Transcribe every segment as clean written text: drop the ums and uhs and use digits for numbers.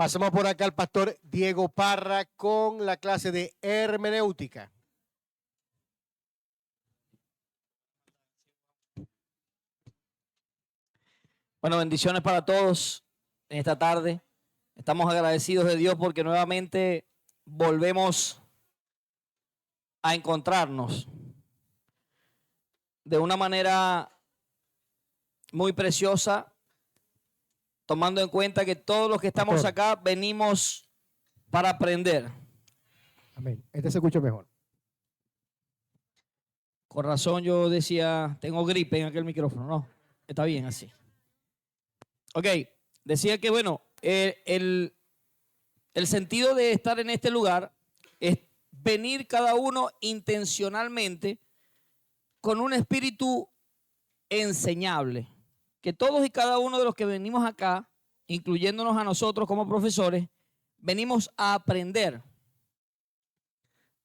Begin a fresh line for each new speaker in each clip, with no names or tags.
Pasamos por acá al pastor Diego Parra con la clase de hermenéutica.
Bueno, bendiciones para todos en esta tarde. Estamos agradecidos de Dios porque nuevamente volvemos a encontrarnos de una manera muy preciosa, tomando en cuenta que todos los que estamos acá venimos para aprender.
Amén. Este se escucha mejor.
Con razón yo decía, tengo gripe en aquel micrófono. No, está bien así. Ok, decía que bueno, el sentido de estar en este lugar es venir cada uno intencionalmente con un espíritu enseñable. Que todos y cada uno de los que venimos acá, incluyéndonos a nosotros como profesores, venimos a aprender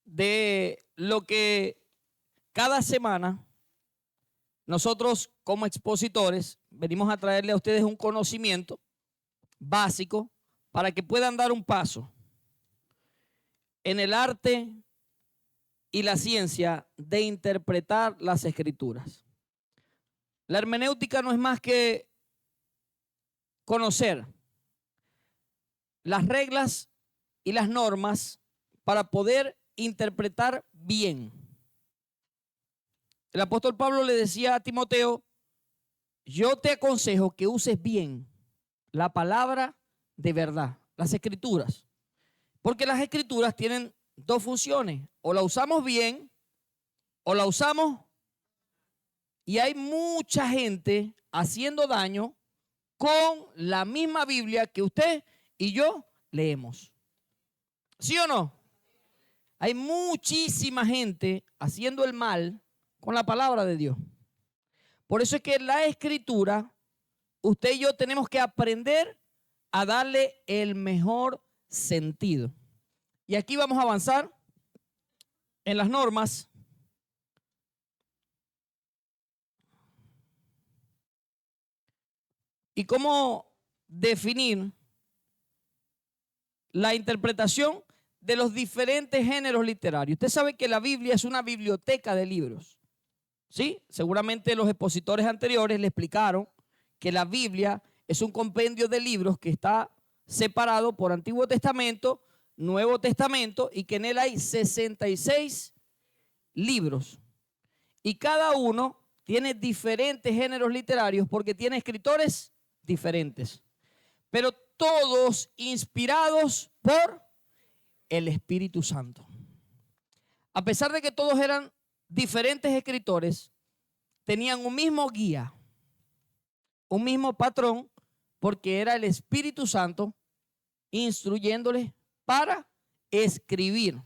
de lo que cada semana nosotros como expositores venimos a traerle a ustedes un conocimiento básico para que puedan dar un paso en el arte y la ciencia de interpretar las escrituras. La hermenéutica no es más que conocer las reglas y las normas para poder interpretar bien. El apóstol Pablo le decía a Timoteo, yo te aconsejo que uses bien la palabra de verdad, las escrituras. Porque las escrituras tienen dos funciones, o la usamos bien o la usamos, y hay mucha gente haciendo daño con la misma Biblia que usted y yo leemos. ¿Sí o no? Hay muchísima gente haciendo el mal con la palabra de Dios. Por eso es que la escritura, usted y yo tenemos que aprender a darle el mejor sentido. Y aquí vamos a avanzar en las normas. Y cómo definir la interpretación de los diferentes géneros literarios. Usted sabe que la Biblia es una biblioteca de libros. ¿Sí? Seguramente los expositores anteriores le explicaron que la Biblia es un compendio de libros que está separado por Antiguo Testamento, Nuevo Testamento, y que en él hay 66 libros. Y cada uno tiene diferentes géneros literarios porque tiene escritores diferentes, pero todos inspirados por el Espíritu Santo. A pesar de que todos eran diferentes escritores, tenían un mismo guía, un mismo patrón, porque era el Espíritu Santo instruyéndoles para escribir.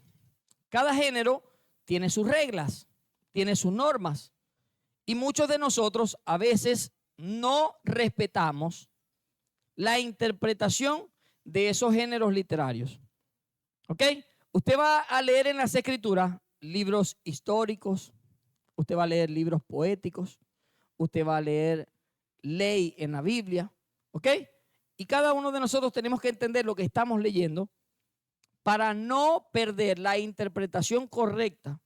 Cada género tiene sus reglas, tiene sus normas, y muchos de nosotros a veces no respetamos la interpretación de esos géneros literarios. ¿Ok? Usted va a leer en las escrituras libros históricos, usted va a leer libros poéticos, usted va a leer ley en la Biblia, ¿ok? Y cada uno de nosotros tenemos que entender lo que estamos leyendo para no perder la interpretación correcta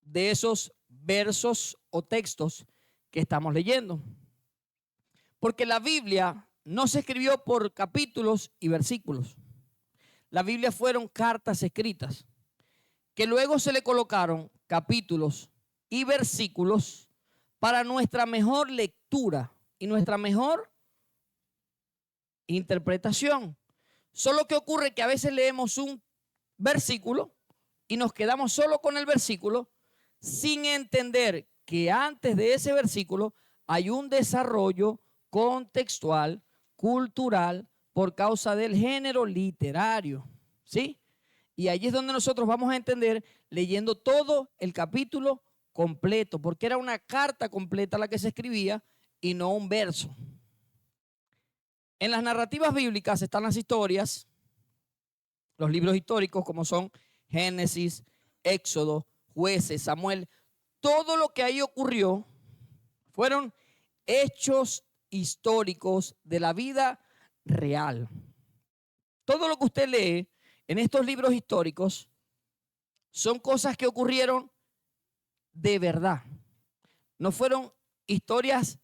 de esos versos o textos que estamos leyendo. Porque la Biblia no se escribió por capítulos y versículos. La Biblia fueron cartas escritas que luego se le colocaron capítulos y versículos para nuestra mejor lectura y nuestra mejor interpretación. Solo que ocurre que a veces leemos un versículo y nos quedamos solo con el versículo sin entender que antes de ese versículo hay un desarrollo contextual, cultural, por causa del género literario, ¿sí? Y allí es donde nosotros vamos a entender leyendo todo el capítulo completo, porque era una carta completa la que se escribía y no un verso. En las narrativas bíblicas están las historias, los libros históricos como son Génesis, Éxodo, Jueces, Samuel. Todo lo que ahí ocurrió fueron hechos históricos de la vida real. todo lo que usted lee en estos libros históricos son cosas que ocurrieron de verdad. No fueron historias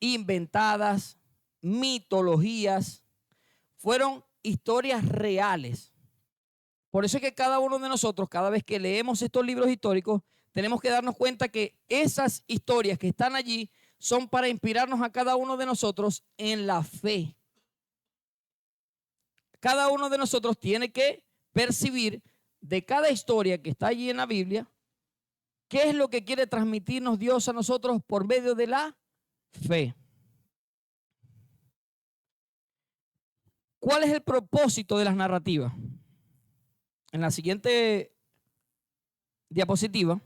inventadas, mitologías, fueron historias reales. Por eso es que cada uno de nosotros, cada vez que leemos estos libros históricos, tenemos que darnos cuenta que esas historias que están allí son para inspirarnos a cada uno de nosotros en la fe. Cada uno de nosotros tiene que percibir de cada historia que está allí en la Biblia, qué es lo que quiere transmitirnos Dios a nosotros por medio de la fe. ¿Cuál es el propósito de las narrativas? En la siguiente diapositiva,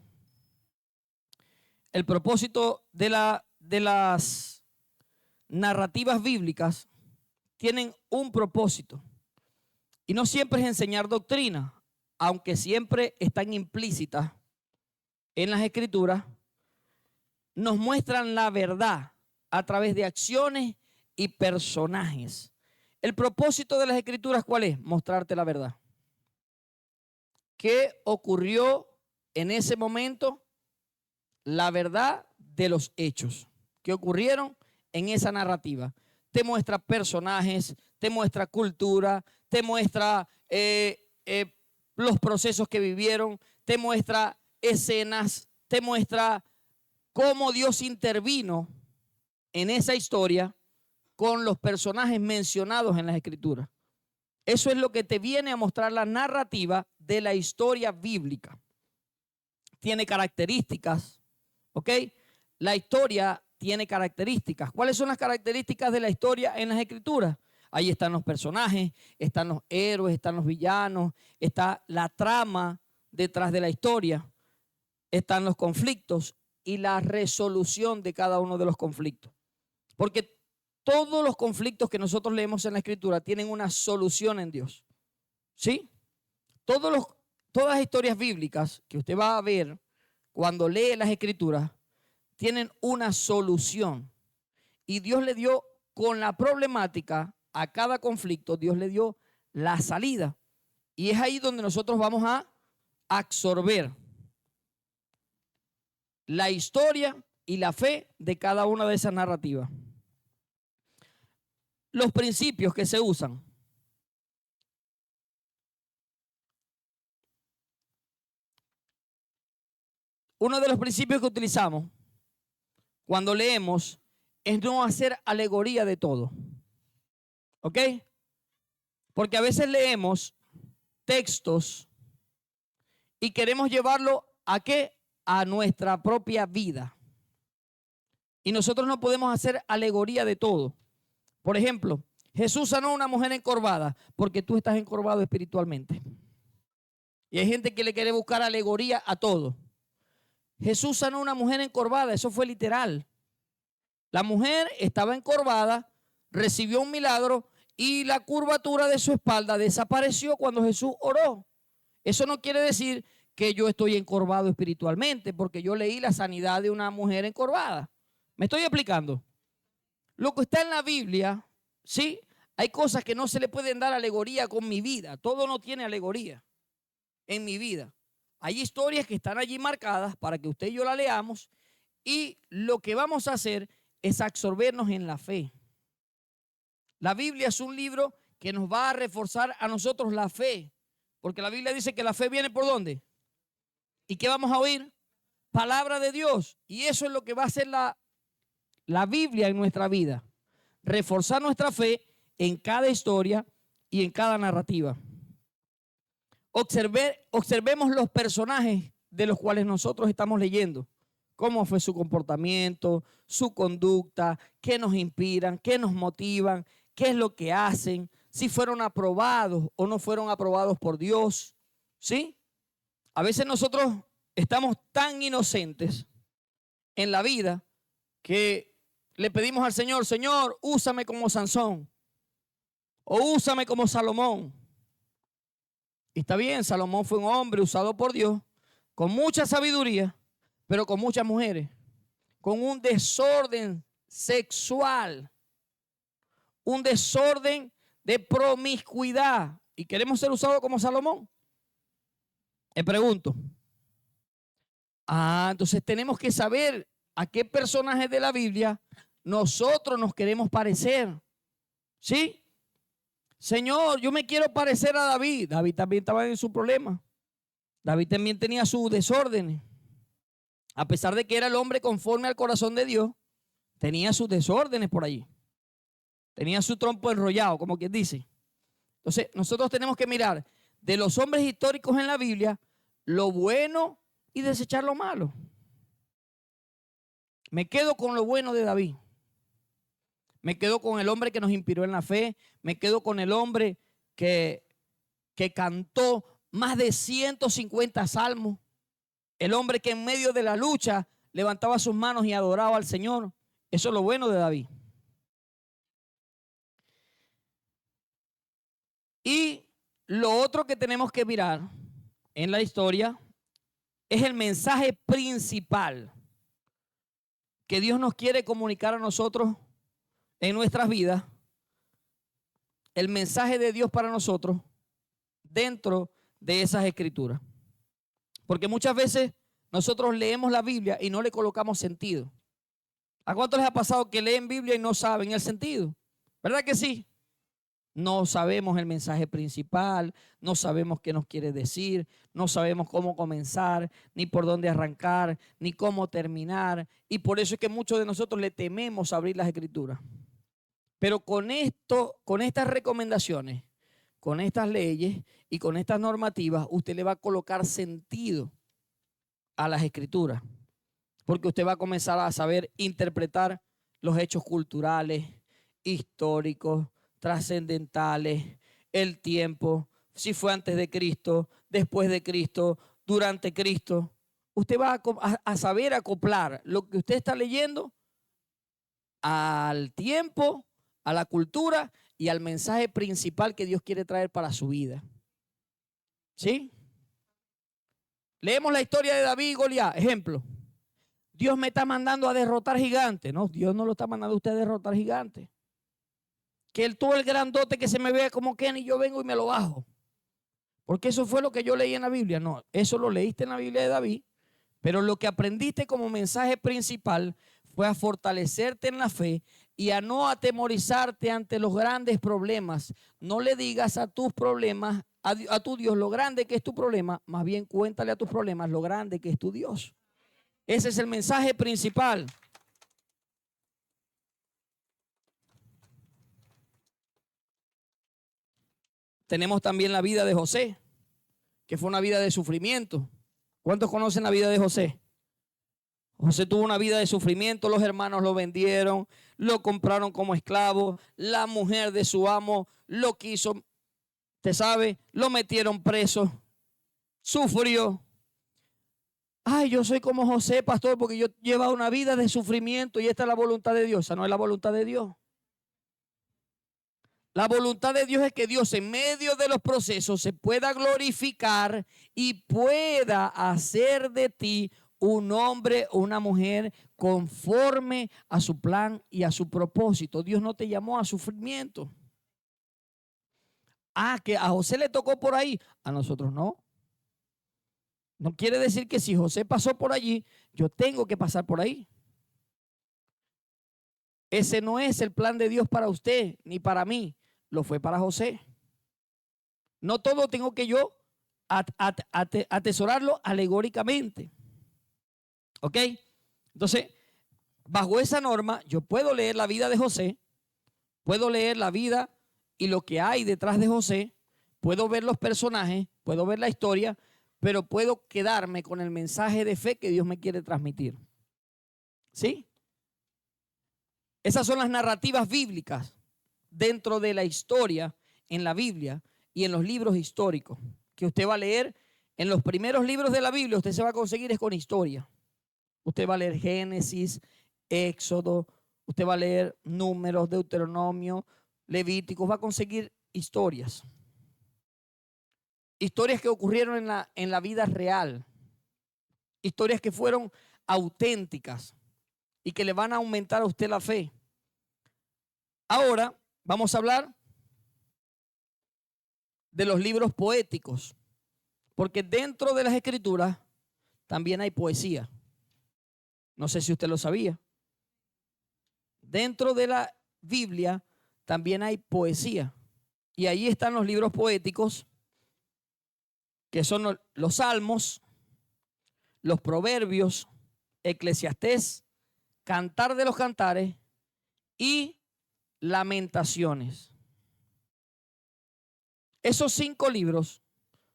el propósito de las narrativas bíblicas tienen un propósito. Y no siempre es enseñar doctrina, aunque siempre están implícitas en las escrituras, nos muestran la verdad a través de acciones y personajes. El propósito de las escrituras, ¿cuál es? Mostrarte la verdad. ¿Qué ocurrió en ese momento? La verdad de los hechos que ocurrieron en esa narrativa. Te muestra personajes, te muestra cultura, te muestra los procesos que vivieron, te muestra escenas, te muestra cómo Dios intervino en esa historia con los personajes mencionados en las escrituras. Eso es lo que te viene a mostrar la narrativa de la historia bíblica. Tiene características, ¿ok? La historia tiene características. ¿Cuáles son las características de la historia en las escrituras? Ahí están los personajes, están los héroes, están los villanos, está la trama detrás de la historia, están los conflictos y la resolución de cada uno de los conflictos. Porque todos los conflictos que nosotros leemos en la escritura tienen una solución en Dios. ¿Sí? Todas las historias bíblicas que usted va a ver cuando lee las escrituras tienen una solución. Y Dios le dio con la problemática a cada conflicto, Dios le dio la salida. Y es ahí donde nosotros vamos a absorber la historia y la fe de cada una de esas narrativas. Los principios que se usan. Uno de los principios que utilizamos cuando leemos es no hacer alegoría de todo. ¿Ok? Porque a veces leemos textos y queremos llevarlo ¿a qué? A nuestra propia vida. Y nosotros no podemos hacer alegoría de todo. Por ejemplo, Jesús sanó a una mujer encorvada porque tú estás encorvado espiritualmente. Y hay gente que le quiere buscar alegoría a todo. Jesús sanó a una mujer encorvada, eso fue literal. La mujer estaba encorvada, recibió un milagro y la curvatura de su espalda desapareció cuando Jesús oró. Eso no quiere decir que yo estoy encorvado espiritualmente, porque yo leí la sanidad de una mujer encorvada. ¿Me estoy explicando? Lo que está en la Biblia, ¿sí? Hay cosas que no se le pueden dar alegoría con mi vida. Todo no tiene alegoría en mi vida. Hay historias que están allí marcadas para que usted y yo la leamos, y lo que vamos a hacer es absorbernos en la fe. La Biblia es un libro que nos va a reforzar a nosotros la fe, porque la Biblia dice que la fe viene ¿por dónde? ¿Y qué vamos a oír? Palabra de Dios. Y eso es lo que va a hacer la Biblia en nuestra vida. Reforzar nuestra fe en cada historia y en cada narrativa. Observemos los personajes de los cuales nosotros estamos leyendo. Cómo fue su comportamiento, su conducta, qué nos inspiran, qué nos motivan, qué es lo que hacen, si fueron aprobados o no fueron aprobados por Dios. ¿Sí? A veces nosotros estamos tan inocentes en la vida que le pedimos al Señor, Señor, úsame como Sansón o úsame como Salomón. Y está bien, Salomón fue un hombre usado por Dios con mucha sabiduría, pero con muchas mujeres, con un desorden sexual, un desorden de promiscuidad. ¿Y queremos ser usados como Salomón? Me pregunto. Entonces tenemos que saber a qué personaje de la Biblia nosotros nos queremos parecer. ¿Sí? Señor, yo me quiero parecer a David. David también estaba en su problema. David también tenía sus desórdenes. A pesar de que era el hombre conforme al corazón de Dios, tenía sus desórdenes por allí. Tenía su trompo enrollado, como quien dice. Entonces, nosotros tenemos que mirar de los hombres históricos en la Biblia lo bueno y desechar lo malo. Me quedo con lo bueno de David. Me quedo con el hombre que nos inspiró en la fe. Me quedo con el hombre que cantó más de 150 salmos. El hombre que en medio de la lucha levantaba sus manos y adoraba al Señor. Eso es lo bueno de David. Y lo otro que tenemos que mirar en la historia es el mensaje principal que Dios nos quiere comunicar a nosotros en nuestras vidas. El mensaje de Dios para nosotros dentro de esas escrituras. Porque muchas veces nosotros leemos la Biblia y no le colocamos sentido. ¿A cuántos les ha pasado que leen Biblia y no saben el sentido? ¿Verdad que sí? No sabemos el mensaje principal, no sabemos qué nos quiere decir, no sabemos cómo comenzar, ni por dónde arrancar, ni cómo terminar. Y por eso es que muchos de nosotros le tememos abrir las escrituras. Pero con esto, con estas recomendaciones, con estas leyes y con estas normativas, usted le va a colocar sentido a las escrituras. Porque usted va a comenzar a saber interpretar los hechos culturales, históricos, trascendentales, el tiempo, si fue antes de Cristo, después de Cristo, durante Cristo. Usted va a saber acoplar lo que usted está leyendo al tiempo, a la cultura y al mensaje principal que Dios quiere traer para su vida. ¿Sí? Leemos la historia de David y Goliat, ejemplo. Dios me está mandando a derrotar gigantes. No, Dios no lo está mandando a usted a derrotar gigantes. Que todo el grandote que se me vea como Kenny, yo vengo y me lo bajo. Porque eso fue lo que yo leí en la Biblia. No, eso lo leíste en la Biblia de David. Pero lo que aprendiste como mensaje principal fue a fortalecerte en la fe y a no atemorizarte ante los grandes problemas. No le digas a tus problemas, a tu Dios, lo grande que es tu problema. Más bien cuéntale a tus problemas lo grande que es tu Dios. Ese es el mensaje principal. Tenemos también la vida de José, que fue una vida de sufrimiento. ¿Cuántos conocen la vida de José? José tuvo una vida de sufrimiento, los hermanos lo vendieron, lo compraron como esclavo, la mujer de su amo lo quiso, usted sabe, lo metieron preso, sufrió. Ay, yo soy como José, pastor, porque yo llevo una vida de sufrimiento y esta es la voluntad de Dios. Esa no es la voluntad de Dios. La voluntad de Dios es que Dios en medio de los procesos se pueda glorificar y pueda hacer de ti un hombre o una mujer conforme a su plan y a su propósito. Dios no te llamó a sufrimiento. Que a José le tocó por ahí, a nosotros no. No quiere decir que si José pasó por allí, yo tengo que pasar por ahí. Ese no es el plan de Dios para usted ni para mí. Lo fue para José. No todo tengo que yo atesorarlo alegóricamente. ¿Ok? Entonces, bajo esa norma, yo puedo leer la vida de José, puedo leer la vida y lo que hay detrás de José, puedo ver los personajes, puedo ver la historia, pero puedo quedarme con el mensaje de fe que Dios me quiere transmitir. ¿Sí? Esas son las narrativas bíblicas dentro de la historia en la Biblia y en los libros históricos que usted va a leer. En los primeros libros de la Biblia usted se va a conseguir es con historia. Usted va a leer Génesis, Éxodo, usted va a leer Números, Deuteronomio, Levíticos, va a conseguir historias. Historias que ocurrieron en la vida real. Historias que fueron auténticas y que le van a aumentar a usted la fe. Ahora vamos a hablar de los libros poéticos, porque dentro de las escrituras también hay poesía. No sé si usted lo sabía. Dentro de la Biblia también hay poesía. Y ahí están los libros poéticos, que son los Salmos, los Proverbios, Eclesiastés, Cantar de los Cantares y Lamentaciones. Esos 5 libros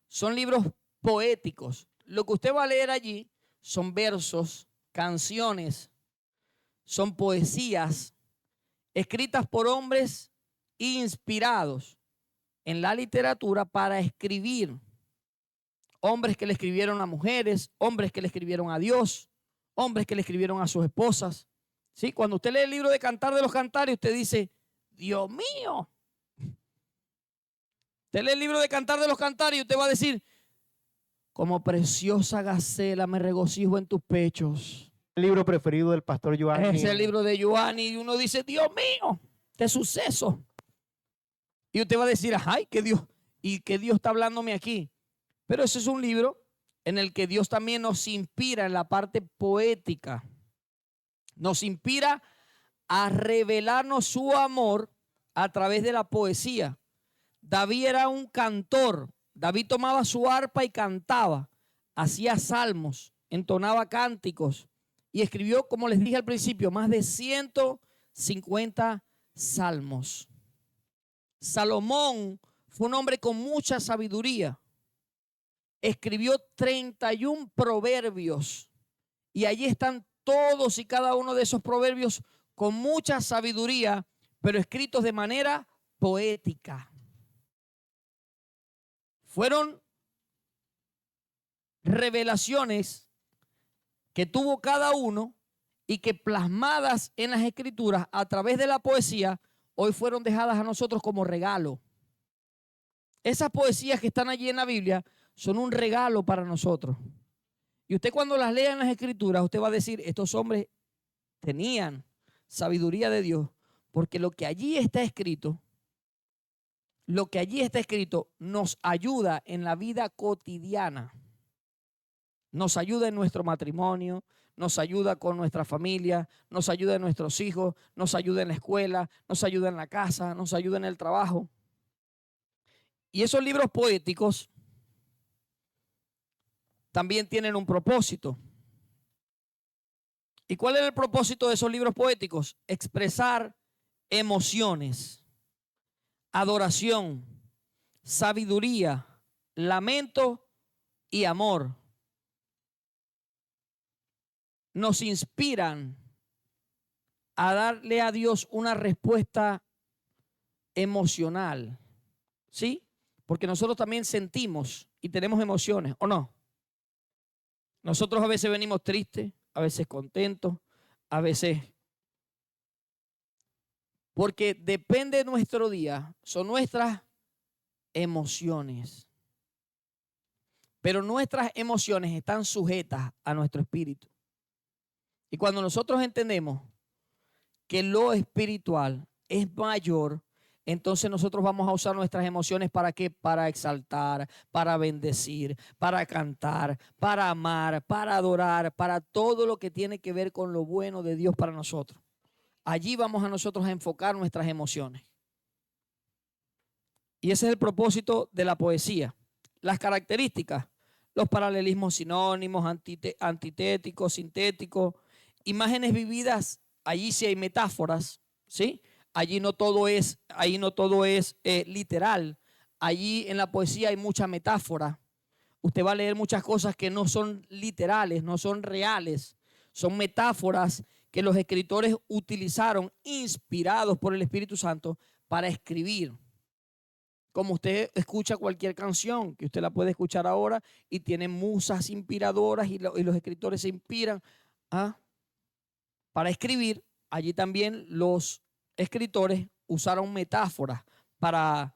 son libros poéticos. Lo que usted va a leer allí son versos, canciones, son poesías escritas por hombres inspirados en la literatura para escribir. Hombres que le escribieron a mujeres, hombres que le escribieron a Dios, hombres que le escribieron a sus esposas. ¿Sí? Cuando usted lee el libro de Cantar de los Cantares, usted dice, Dios mío. Usted lee el libro de Cantar de los Cantares y usted va a decir, como preciosa gacela me regocijo en tus pechos.
El libro preferido del pastor Giovanni.
Es el libro de Giovanni y uno dice, Dios mío, este suceso. Y usted va a decir, ay, que Dios, y que Dios está hablándome aquí. Pero ese es un libro en el que Dios también nos inspira en la parte poética. Nos inspira a revelarnos su amor a través de la poesía. David era un cantor. David tomaba su arpa y cantaba. Hacía salmos, entonaba cánticos y escribió, como les dije al principio, más de 150 salmos. Salomón fue un hombre con mucha sabiduría. Escribió 31 proverbios y allí están todos y cada uno de esos proverbios con mucha sabiduría, pero escritos de manera poética. Fueron revelaciones que tuvo cada uno y que plasmadas en las escrituras a través de la poesía, hoy fueron dejadas a nosotros como regalo. Esas poesías que están allí en la Biblia son un regalo para nosotros. Y usted cuando las lea en las escrituras, usted va a decir, estos hombres tenían sabiduría de Dios, porque lo que allí está escrito nos ayuda en la vida cotidiana. Nos ayuda en nuestro matrimonio, nos ayuda con nuestra familia, nos ayuda en nuestros hijos, nos ayuda en la escuela, nos ayuda en la casa, nos ayuda en el trabajo. Y esos libros poéticos también tienen un propósito. ¿Y cuál es el propósito de esos libros poéticos? Expresar emociones, adoración, sabiduría, lamento y amor. Nos inspiran a darle a Dios una respuesta emocional, ¿sí? Porque nosotros también sentimos y tenemos emociones, ¿o no? Nosotros a veces venimos tristes, a veces contentos, a veces... Porque depende de nuestro día, son nuestras emociones. Pero nuestras emociones están sujetas a nuestro espíritu. Y cuando nosotros entendemos que lo espiritual es mayor, entonces nosotros vamos a usar nuestras emociones ¿para qué? Para exaltar, para bendecir, para cantar, para amar, para adorar, para todo lo que tiene que ver con lo bueno de Dios para nosotros. Allí vamos a nosotros a enfocar nuestras emociones. Y ese es el propósito de la poesía. Las características, los paralelismos sinónimos, antitéticos, sintéticos, imágenes vividas, allí sí hay metáforas, ¿sí? Allí no todo es literal. Allí en la poesía hay mucha metáfora. Usted va a leer muchas cosas que no son literales, no son reales. Son metáforas que los escritores utilizaron, inspirados por el Espíritu Santo, para escribir. Como usted escucha cualquier canción, que usted la puede escuchar ahora y tiene musas inspiradoras y los escritores se inspiran para escribir. Allí también los escritores usaron metáforas para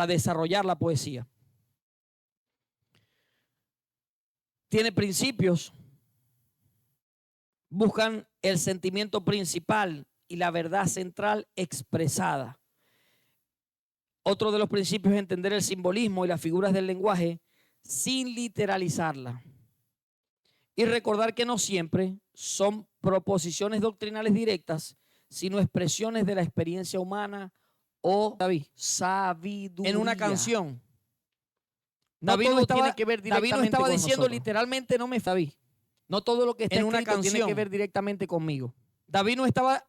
desarrollar la poesía. Tiene principios, buscan el sentimiento principal y la verdad central expresada. Otro de los principios es entender el simbolismo y las figuras del lenguaje sin literalizarla. Y recordar que no siempre son proposiciones doctrinales directas, sino expresiones de la experiencia humana o sabiduría. En una canción, David no estaba diciendo literalmente no me David. No todo lo que está en una canción tiene que ver directamente conmigo. David no estaba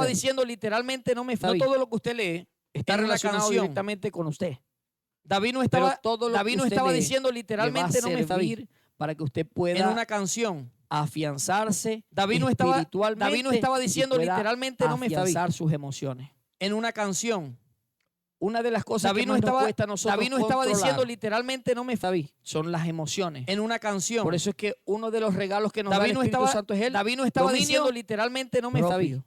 diciendo literalmente no me David. No todo lo que usted lee está relacionado directamente con usted. David no estaba diciendo literalmente no me David para que usted pueda en una canción afianzarse. David no estaba diciendo literalmente no me afianzar sus emociones. En una canción, una de las cosas que más nos cuesta a nosotros David no estaba diciendo literalmente no me David, son las emociones. En una canción. Por eso es que uno de los regalos que nos da el Espíritu Santo es David no estaba diciendo literalmente no me David.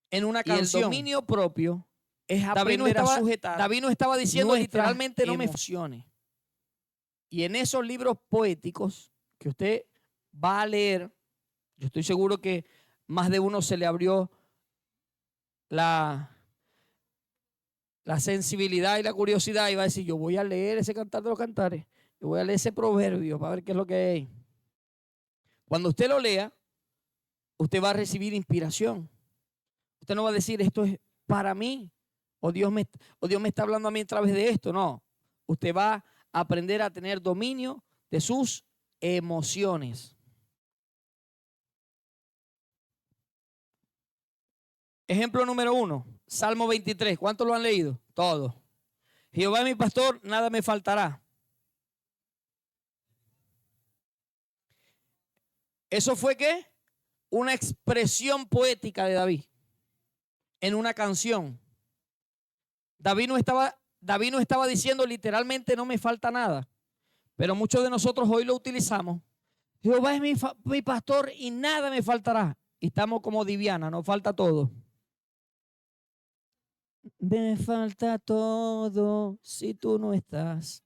En una canción. Y el dominio propio es aprender a sujetar. David no estaba diciendo literalmente no me emociones. Y en esos libros poéticos que usted va a leer, yo estoy seguro que más de uno se le abrió la sensibilidad y la curiosidad y va a decir, yo voy a leer ese Cantar de los Cantares, yo voy a leer ese proverbio para ver qué es lo que hay. Cuando usted lo lea, usted va a recibir inspiración. Usted no va a decir, esto es para mí, o Dios me está hablando a mí a través de esto. No, usted va a aprender a tener dominio de sus emociones. Ejemplo número 1, Salmo 23. ¿Cuántos lo han leído? Todos. Jehová es mi pastor, nada me faltará. ¿Eso fue qué? Una expresión poética de David en una canción. David no estaba diciendo literalmente no me falta nada, pero muchos de nosotros hoy lo utilizamos. Jehová es mi pastor y nada me faltará. Y estamos como Diviana, nos falta todo. Me falta todo si tú no estás.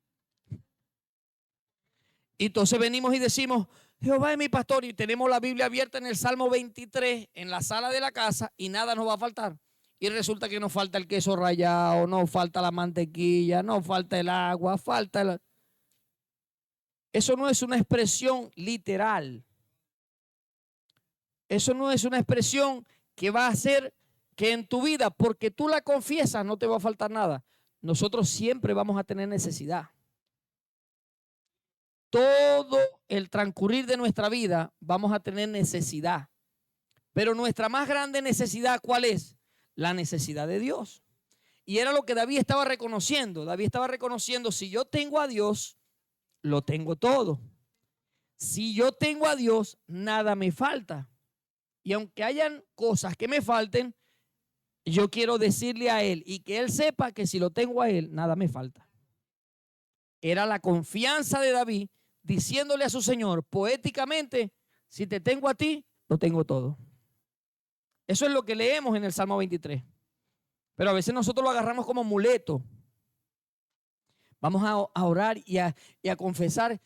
Y entonces venimos y decimos, Jehová es mi pastor, y tenemos la Biblia abierta en el Salmo 23 en la sala de la casa y nada nos va a faltar. Y resulta que nos falta el queso rallado, nos falta la mantequilla, nos falta el agua, Eso no es una expresión literal. Eso no es una expresión que va a hacer que en tu vida, porque tú la confiesas, no te va a faltar nada. Nosotros siempre vamos a tener necesidad. Todo el transcurrir de nuestra vida vamos a tener necesidad. Pero nuestra más grande necesidad, ¿cuál es? La necesidad de Dios. Y era lo que David estaba reconociendo. David estaba reconociendo, si yo tengo a Dios, lo tengo todo. Si yo tengo a Dios, nada me falta. Y aunque hayan cosas que me falten, yo quiero decirle a Él y que Él sepa que si lo tengo a Él, nada me falta. Era la confianza de David diciéndole a su Señor poéticamente, si te tengo a ti, lo tengo todo. Eso es lo que leemos en el Salmo 23. Pero a veces nosotros lo agarramos como muleto. Vamos a orar y a confesar,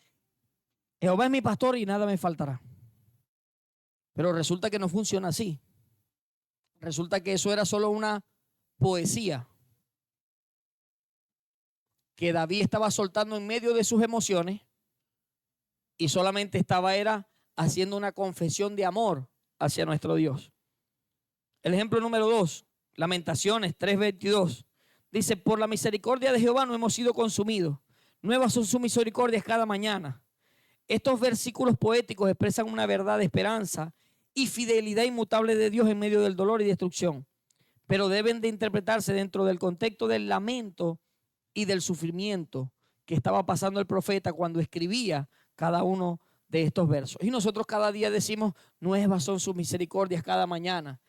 Jehová es mi pastor y nada me faltará. Pero resulta que no funciona así. Resulta que eso era solo una poesía que David estaba soltando en medio de sus emociones y solamente era haciendo una confesión de amor hacia nuestro Dios. El ejemplo número 2, Lamentaciones 3:22. Dice, por la misericordia de Jehová no hemos sido consumidos. Nuevas son sus misericordias cada mañana. Estos versículos poéticos expresan una verdad de esperanza y fidelidad inmutable de Dios en medio del dolor y destrucción, pero deben de interpretarse dentro del contexto del lamento y del sufrimiento que estaba pasando el profeta cuando escribía cada uno de estos versos. Y nosotros cada día decimos, nuevas son sus misericordias cada mañana.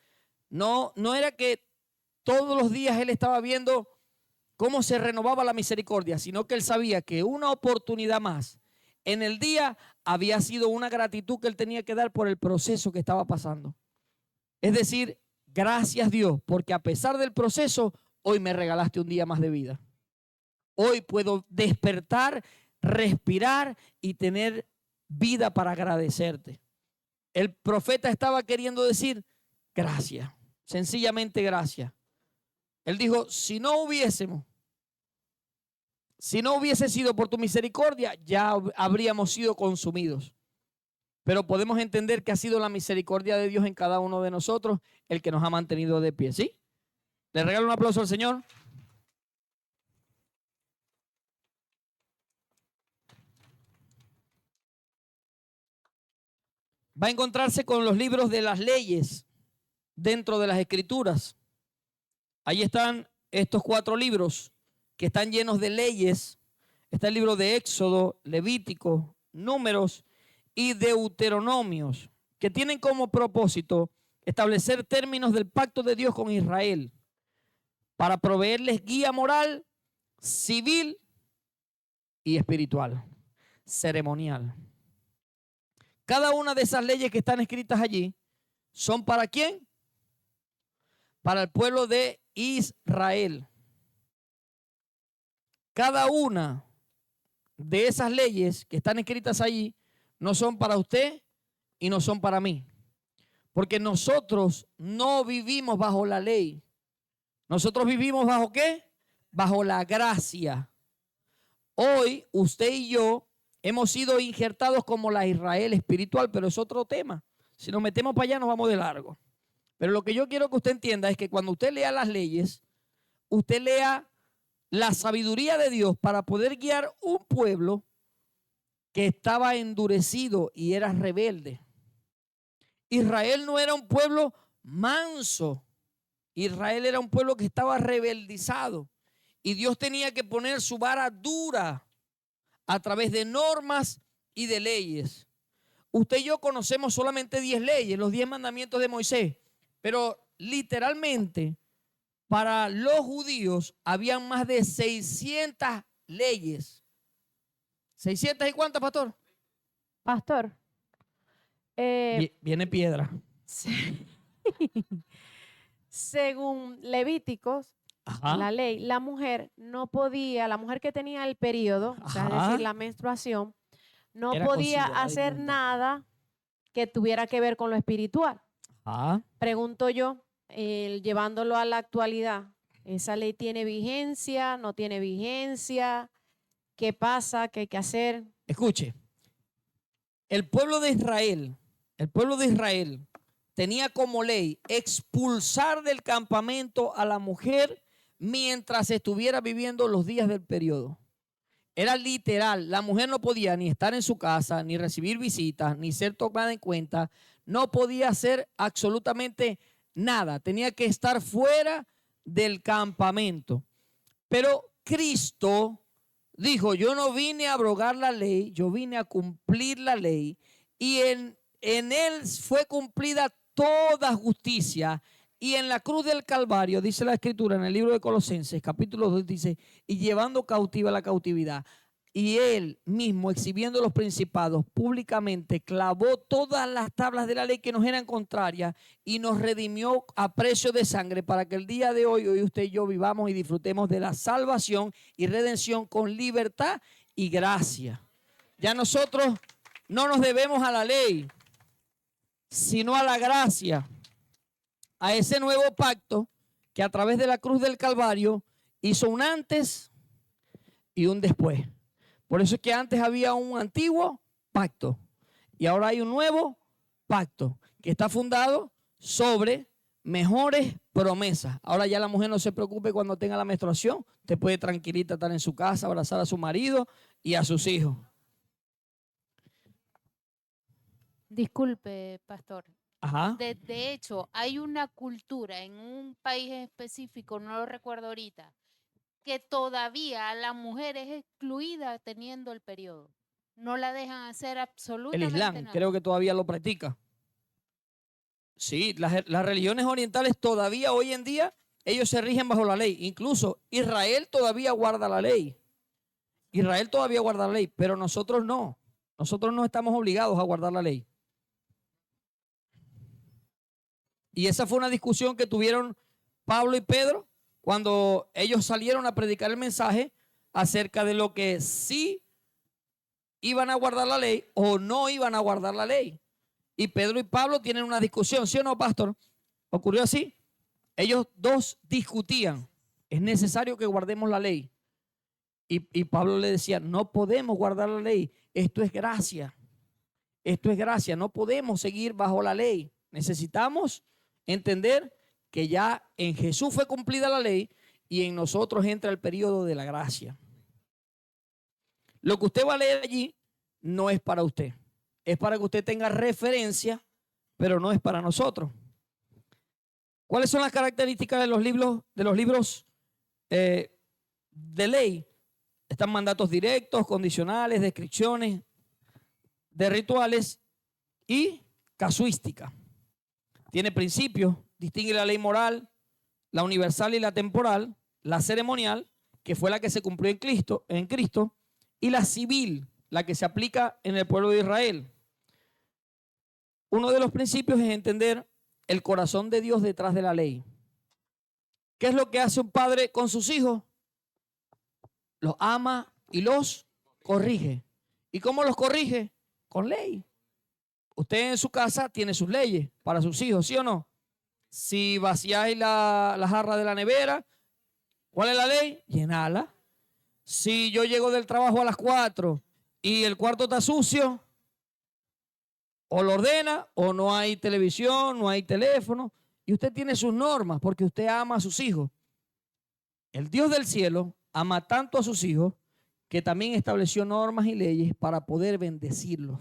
No era que todos los días él estaba viendo cómo se renovaba la misericordia, sino que él sabía que una oportunidad más en el día había sido una gratitud que él tenía que dar por el proceso que estaba pasando. Es decir, gracias Dios, porque a pesar del proceso, hoy me regalaste un día más de vida. Hoy puedo despertar, respirar y tener vida para agradecerte. El profeta estaba queriendo decir gracias, sencillamente gracias. Él dijo, si no hubiese sido por tu misericordia, ya habríamos sido consumidos. Pero podemos entender que ha sido la misericordia de Dios en cada uno de nosotros el que nos ha mantenido de pie, ¿sí? Le regalo un aplauso al Señor. Va a encontrarse con los libros de las leyes dentro de las Escrituras. Ahí están estos 4 libros que están llenos de leyes. Está el libro de Éxodo, Levítico, Números y Deuteronomios, que tienen como propósito establecer términos del pacto de Dios con Israel para proveerles guía moral, civil y espiritual, ceremonial. Cada una de esas leyes que están escritas allí son ¿para quién? Para el pueblo de Israel. Cada una de esas leyes que están escritas allí no son para usted y no son para mí. Porque nosotros no vivimos bajo la ley. Nosotros vivimos ¿bajo qué? Bajo la gracia. Hoy usted y yo hemos sido injertados como la Israel espiritual, pero es otro tema. Si nos metemos para allá nos vamos de largo. Pero lo que yo quiero que usted entienda es que cuando usted lea las leyes, usted lea la sabiduría de Dios para poder guiar un pueblo que estaba endurecido y era rebelde. Israel no era un pueblo manso. Israel era un pueblo que estaba rebeldizado. Y Dios tenía que poner su vara dura a través de normas y de leyes. Usted y yo conocemos solamente 10 leyes, los 10 mandamientos de Moisés. Pero literalmente, para los judíos, habían más de 600 leyes. ¿600 y cuántas, pastor?
Pastor.
Viene piedra.
Según Levíticos,
Ajá.
la ley, la mujer no podía, la mujer que tenía el periodo, o sea, es
Ajá.
decir, la menstruación, no
Era
podía
considerada
hacer
inmunda.
nada que tuviera que ver con lo espiritual.
Ajá.
Pregunto yo, llevándolo a la actualidad, ¿esa ley tiene vigencia? ¿No tiene vigencia? ¿Qué pasa? ¿Qué hay que hacer?
Escuche, el pueblo de Israel tenía como ley expulsar del campamento a la mujer mientras estuviera viviendo los días del periodo. Era literal, la mujer no podía ni estar en su casa, ni recibir visitas, ni ser tomada en cuenta, no podía hacer absolutamente nada, tenía que estar fuera del campamento. Pero Cristo dijo, yo no vine a abrogar la ley, yo vine a cumplir la ley, y en él fue cumplida toda justicia. Y en la cruz del Calvario, dice la Escritura en el libro de Colosenses, capítulo 2, dice, y llevando cautiva la cautividad. Y él mismo, exhibiendo los principados públicamente, clavó todas las tablas de la ley que nos eran contrarias y nos redimió a precio de sangre para que el día de hoy usted y yo vivamos y disfrutemos de la salvación y redención con libertad y gracia. Ya nosotros no nos debemos a la ley, sino a la gracia, a ese nuevo pacto que a través de la cruz del Calvario hizo un antes y un después. Por eso es que antes había un antiguo pacto y ahora hay un nuevo pacto que está fundado sobre mejores promesas. Ahora ya la mujer no se preocupe cuando tenga la menstruación, te puede tranquilita estar en su casa, abrazar a su marido y a sus hijos.
Disculpe, pastor.
Ajá.
De hecho, hay una cultura en un país específico, no lo recuerdo ahorita, que todavía la mujer es excluida teniendo el periodo. No la dejan hacer
El
absolutamente
Islam
nada.
creo que todavía lo practica. Sí, las religiones orientales todavía hoy en día, ellos se rigen bajo la ley. Incluso Israel todavía guarda la ley. Israel todavía guarda la ley, pero nosotros no. Nosotros no estamos obligados a guardar la ley. Y esa fue una discusión que tuvieron Pablo y Pedro cuando ellos salieron a predicar el mensaje acerca de lo que sí iban a guardar la ley o no iban a guardar la ley. Y Pedro y Pablo tienen una discusión, ¿sí o no, pastor? ¿Ocurrió así? Ellos dos discutían Es necesario que guardemos la ley. Y Pablo le decía, no podemos guardar la ley. Esto es gracia. Esto es gracia. No podemos seguir bajo la ley. Necesitamos entender que ya en Jesús fue cumplida la ley y en nosotros entra el periodo de la gracia. Lo que usted va a leer allí no es para usted. Es para que usted tenga referencia, pero no es para nosotros. ¿Cuáles son las características de los libros de ley? Están mandatos directos, condicionales, descripciones de rituales y casuística. Tiene principios, distingue la ley moral, la universal y la temporal, la ceremonial, que fue la que se cumplió en Cristo, y la civil, la que se aplica en el pueblo de Israel. Uno de los principios es entender el corazón de Dios detrás de la ley. ¿Qué es lo que hace un padre con sus hijos? Los ama y los corrige. ¿Y cómo los corrige? Con ley. Usted en su casa tiene sus leyes para sus hijos, ¿sí o no? Si vaciáis la jarra de la nevera, ¿cuál es la ley? Llenala. Si yo llego del trabajo a las 4 y el cuarto está sucio, o lo ordena, o no hay televisión, no hay teléfono, y usted tiene sus normas porque usted ama a sus hijos. El Dios del cielo ama tanto a sus hijos que también estableció normas y leyes para poder bendecirlos.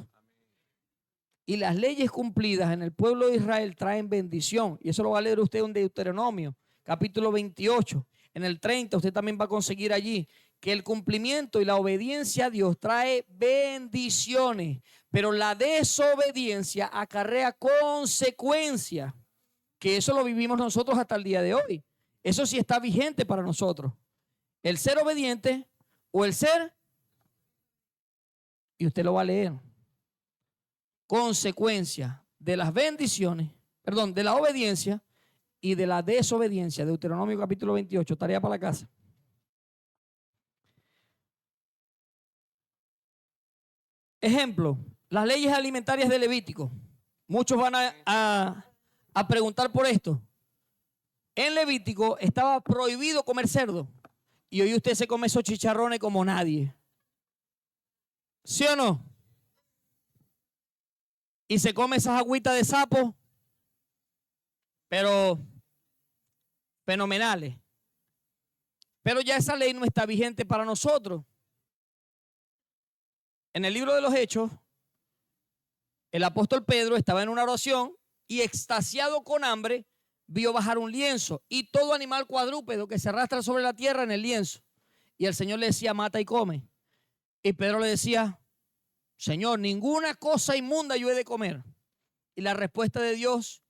Y las leyes cumplidas en el pueblo de Israel traen bendición. Y eso lo va a leer usted en Deuteronomio, capítulo 28. En el 30 usted también va a conseguir allí que el cumplimiento y la obediencia a Dios trae bendiciones, pero la desobediencia acarrea consecuencias, que eso lo vivimos nosotros hasta el día de hoy. Eso sí está vigente para nosotros. El ser obediente o el ser, y usted lo va a leer, consecuencia de las bendiciones, perdón, de la obediencia y de la desobediencia. Deuteronomio capítulo 28, tarea para la casa. Ejemplo, las leyes alimentarias de Levítico. Muchos van a preguntar por esto. En Levítico estaba prohibido comer cerdo. Y hoy usted se come esos chicharrones como nadie. ¿Sí o no? Y se come esas agüitas de sapo, pero fenomenales. Pero ya esa ley no está vigente para nosotros. En el libro de los Hechos, el apóstol Pedro estaba en una oración y extasiado con hambre, vio bajar un lienzo y todo animal cuadrúpedo que se arrastra sobre la tierra en el lienzo. Y el Señor le decía, mata y come. Y Pedro le decía, Señor, ninguna cosa inmunda yo he de comer. Y la respuesta de Dios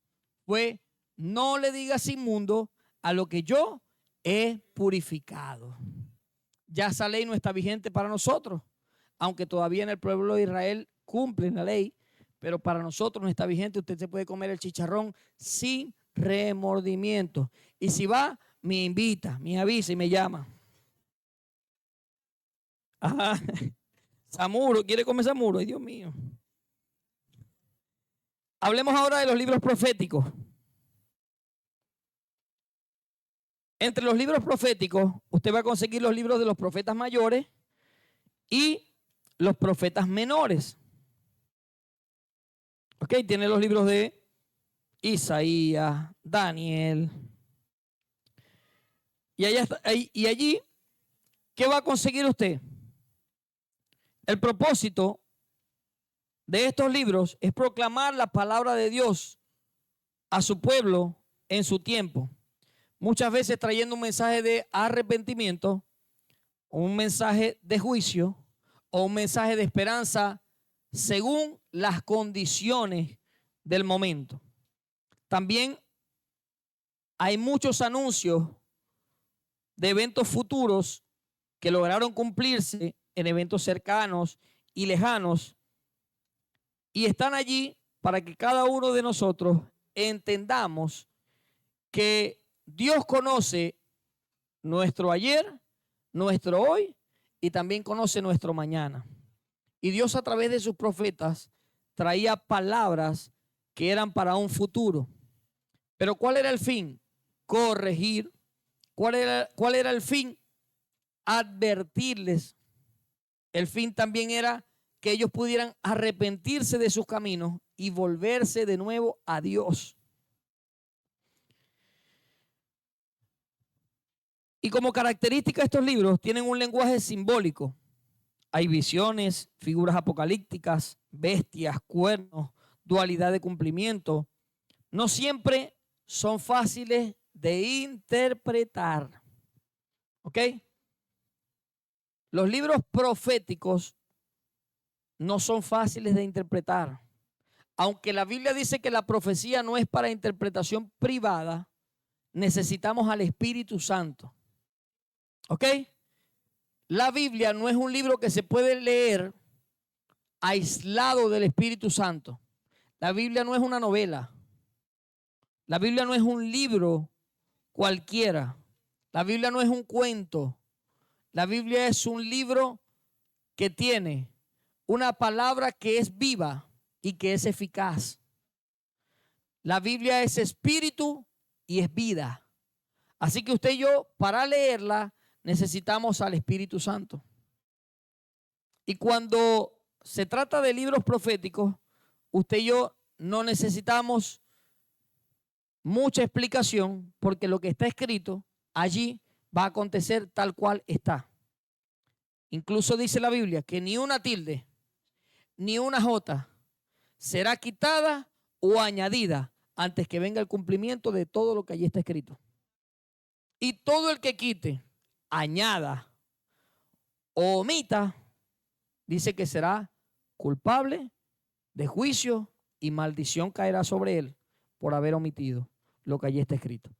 fue, no le digas inmundo a lo que yo he purificado. Ya esa ley no está vigente para nosotros, aunque todavía en el pueblo de Israel cumplen la ley, pero para nosotros no está vigente. Usted se puede comer el chicharrón sin remordimiento. Y si va, me invita, me avisa y me llama. Ajá. Samuro, ¿quiere comer samuro? Ay, Dios mío. Hablemos ahora de los libros proféticos. Entre los libros proféticos, usted va a conseguir los libros de los profetas mayores y los profetas menores. Ok, tiene los libros de Isaías, Daniel. Y allí, ¿qué va a conseguir usted? El propósito de estos libros es proclamar la palabra de Dios a su pueblo en su tiempo. Muchas veces trayendo un mensaje de arrepentimiento, un mensaje de juicio o un mensaje de esperanza según las condiciones del momento. También hay muchos anuncios de eventos futuros que lograron cumplirse en eventos cercanos y lejanos y están allí para que cada uno de nosotros entendamos que Dios conoce nuestro ayer, nuestro hoy y también conoce nuestro mañana. Y Dios a través de sus profetas traía palabras que eran para un futuro. Pero ¿cuál era el fin? Corregir, ¿Cuál era el fin? Advertirles. El fin también era que ellos pudieran arrepentirse de sus caminos y volverse de nuevo a Dios. Y como característica, estos libros tienen un lenguaje simbólico. Hay visiones, figuras apocalípticas, bestias, cuernos, dualidad de cumplimiento. No siempre son fáciles de interpretar. ¿Ok? Los libros proféticos no son fáciles de interpretar. Aunque la Biblia dice que la profecía no es para interpretación privada, necesitamos al Espíritu Santo. ¿Ok? La Biblia no es un libro que se puede leer aislado del Espíritu Santo. La Biblia no es una novela. La Biblia no es un libro cualquiera. La Biblia no es un cuento. La Biblia es un libro que tiene una palabra que es viva y que es eficaz. La Biblia es espíritu y es vida. Así que usted y yo, para leerla, necesitamos al Espíritu Santo. Y cuando se trata de libros proféticos, usted y yo no necesitamos mucha explicación, porque lo que está escrito allí va a acontecer tal cual está. Incluso dice la Biblia que ni una tilde, ni una jota será quitada o añadida antes que venga el cumplimiento de todo lo que allí está escrito. Y todo el que quite, añada o omita, dice que será culpable de juicio y maldición caerá sobre él por haber omitido lo que allí está escrito.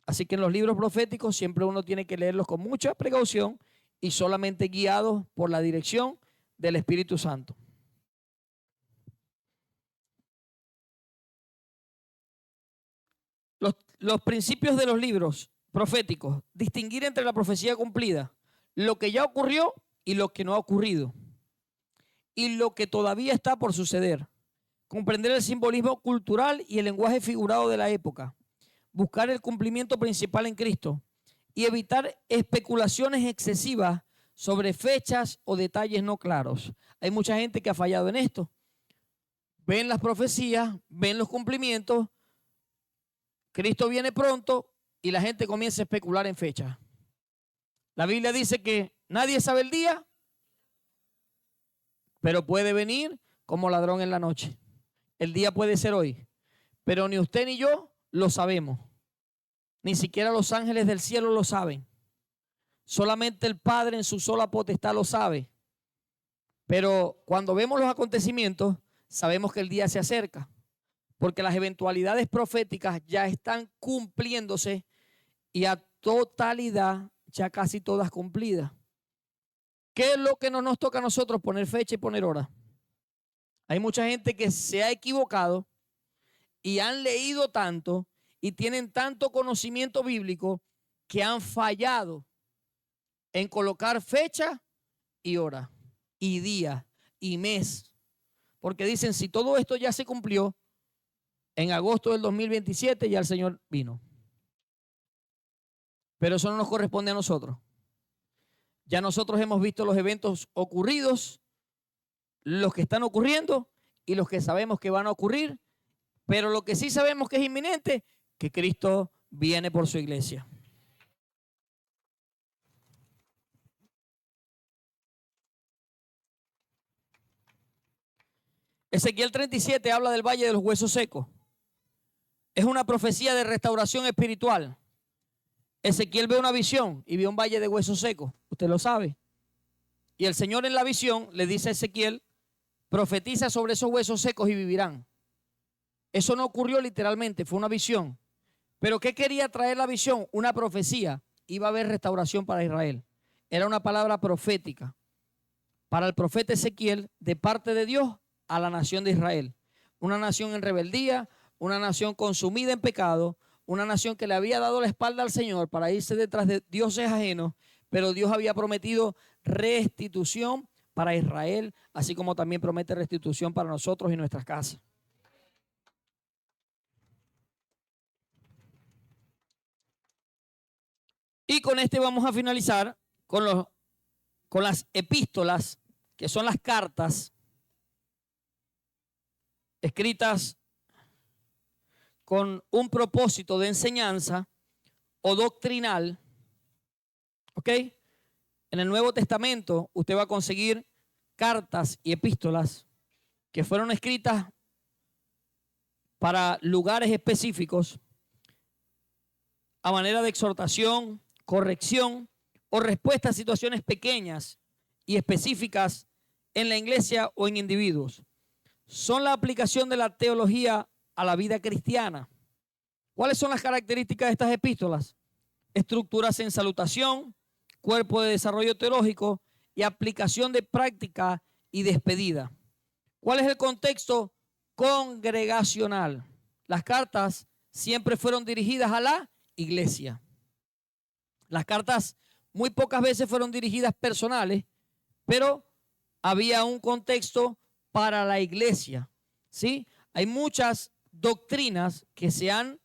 Así que en los libros proféticos siempre uno tiene que leerlos con mucha precaución y solamente guiados por la dirección del Espíritu Santo. Los principios de los libros proféticos: distinguir entre la profecía cumplida, lo que ya ocurrió y lo que no ha ocurrido, y lo que todavía está por suceder. Comprender el simbolismo cultural y el lenguaje figurado de la época. Buscar el cumplimiento principal en Cristo y evitar especulaciones excesivas sobre fechas o detalles no claros. Hay mucha gente que ha fallado en esto. Ven las profecías, ven los cumplimientos, Cristo viene pronto y la gente comienza a especular en fechas. La Biblia dice que nadie sabe el día, pero puede venir como ladrón en la noche. El día puede ser hoy, pero ni usted ni yo lo sabemos. Ni siquiera los ángeles del cielo lo saben. Solamente el Padre en su sola potestad lo sabe. Pero cuando vemos los acontecimientos, sabemos que el día se acerca, porque las eventualidades proféticas ya están cumpliéndose y a totalidad ya casi todas cumplidas. ¿Qué es lo que no nos toca a nosotros? Poner fecha y poner hora. Hay mucha gente que se ha equivocado y han leído tanto y tienen tanto conocimiento bíblico que han fallado en colocar fecha y hora y día y mes. Porque dicen, si todo esto ya se cumplió, en agosto del 2027 ya el Señor vino. Pero eso no nos corresponde a nosotros. Ya nosotros hemos visto los eventos ocurridos, los que están ocurriendo y los que sabemos que van a ocurrir. Pero lo que sí sabemos que es inminente, que Cristo viene por su iglesia. Ezequiel 37 habla del valle de los huesos secos. Es una profecía de restauración espiritual. Ezequiel ve una visión y vio un valle de huesos secos. Usted lo sabe. Y el Señor en la visión le dice a Ezequiel, profetiza sobre esos huesos secos y vivirán. Eso no ocurrió literalmente, fue una visión. Pero ¿qué quería traer la visión? Una profecía. Iba a haber restauración para Israel. Era una palabra profética para el profeta Ezequiel de parte de Dios a la nación de Israel. Una nación en rebeldía, una nación consumida en pecado, una nación que le había dado la espalda al Señor para irse detrás de dioses ajenos, pero Dios había prometido restitución para Israel, así como también promete restitución para nosotros y nuestras casas. Y con este vamos a finalizar con las epístolas, que son las cartas escritas con un propósito de enseñanza o doctrinal. ¿Ok? En el Nuevo Testamento usted va a conseguir cartas y epístolas que fueron escritas para lugares específicos a manera de exhortación, corrección o respuesta a situaciones pequeñas y específicas en la iglesia o en individuos. Son la aplicación de la teología a la vida cristiana. ¿Cuáles son las características de estas epístolas? Estructuras en salutación, cuerpo de desarrollo teológico y aplicación de práctica y despedida. ¿Cuál es el contexto congregacional? Las cartas siempre fueron dirigidas a la iglesia. Las cartas muy pocas veces fueron dirigidas personales, pero había un contexto para la iglesia, ¿sí? Hay muchas doctrinas que se han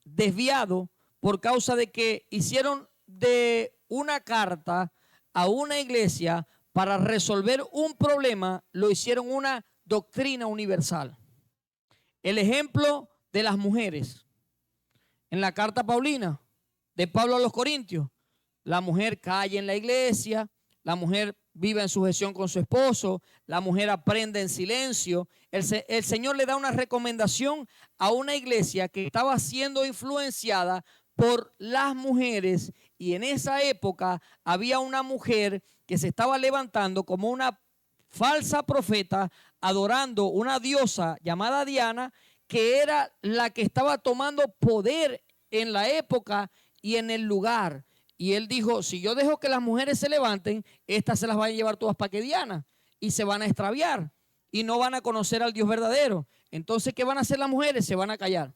desviado por causa de que hicieron de una carta a una iglesia para resolver un problema, lo hicieron una doctrina universal. El ejemplo de las mujeres. En la carta paulina de Pablo a los Corintios, la mujer calla en la iglesia, la mujer vive en sujeción con su esposo, la mujer aprende en silencio. El Señor le da una recomendación a una iglesia que estaba siendo influenciada por las mujeres, y en esa época había una mujer que se estaba levantando como una falsa profeta, adorando una diosa llamada Diana, que era la que estaba tomando poder en la época y en el lugar. Y él dijo, si yo dejo que las mujeres se levanten, estas se las van a llevar todas para que Diana, y se van a extraviar y no van a conocer al Dios verdadero. Entonces, ¿qué van a hacer las mujeres? Se van a callar.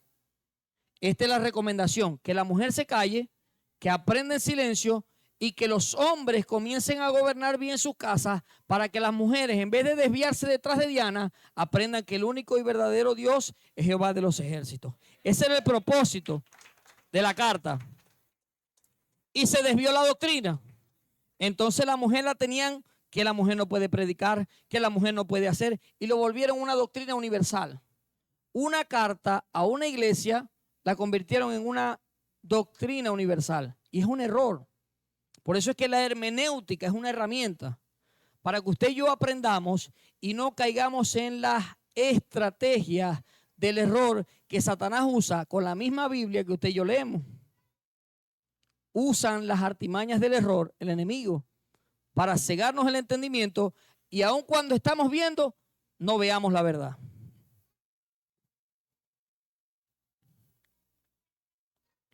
Esta es la recomendación, que la mujer se calle, que aprenda en silencio y que los hombres comiencen a gobernar bien sus casas, para que las mujeres, en vez de desviarse detrás de Diana, aprendan que el único y verdadero Dios es Jehová de los ejércitos. Ese era el propósito de la carta. Y se desvió la doctrina. Entonces la mujer la tenían, que la mujer no puede predicar, que la mujer no puede hacer, y lo volvieron una doctrina universal. Una carta a una iglesia la convirtieron en una doctrina universal, y es un error. Por eso es que la hermenéutica es una herramienta para que usted y yo aprendamos y no caigamos en las estrategias del error que Satanás usa con la misma Biblia que usted y yo leemos. Usan las artimañas del error, el enemigo, para cegarnos el entendimiento, y aun cuando estamos viendo, no veamos la verdad.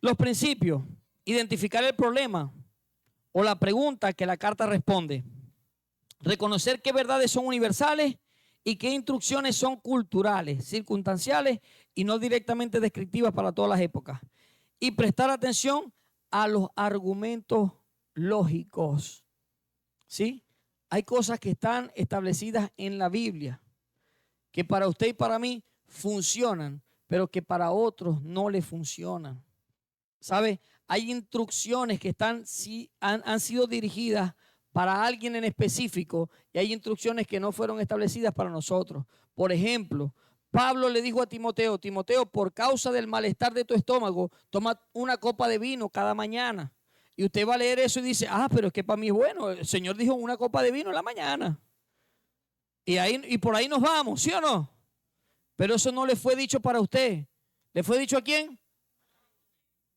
Los principios: identificar el problema o la pregunta que la carta responde, reconocer qué verdades son universales y qué instrucciones son culturales, circunstanciales y no directamente descriptivas para todas las épocas, y prestar atención a los argumentos lógicos. ¿Sí? Hay cosas que están establecidas en la Biblia que para usted y para mí funcionan, pero que para otros no le funcionan. ¿Sabe? Hay instrucciones que han sido dirigidas para alguien en específico, y hay instrucciones que no fueron establecidas para nosotros. Por ejemplo, Pablo le dijo a Timoteo, Timoteo, por causa del malestar de tu estómago, toma una copa de vino cada mañana. Y usted va a leer eso y dice, pero es que para mí es bueno. El Señor dijo una copa de vino en la mañana. Y por ahí nos vamos, ¿sí o no? Pero eso no le fue dicho para usted. ¿Le fue dicho a quién?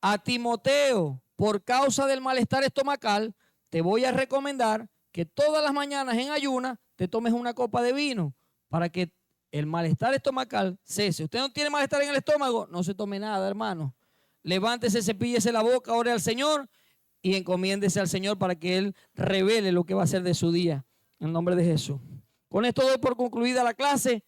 A Timoteo, por causa del malestar estomacal, te voy a recomendar que todas las mañanas en ayuna te tomes una copa de vino para que el malestar estomacal cese. Usted no tiene malestar en el estómago, no se tome nada, hermano. Levántese, cepíllese la boca, ore al Señor y encomiéndese al Señor para que Él revele lo que va a hacer de su día. En nombre de Jesús. Con esto doy por concluida la clase.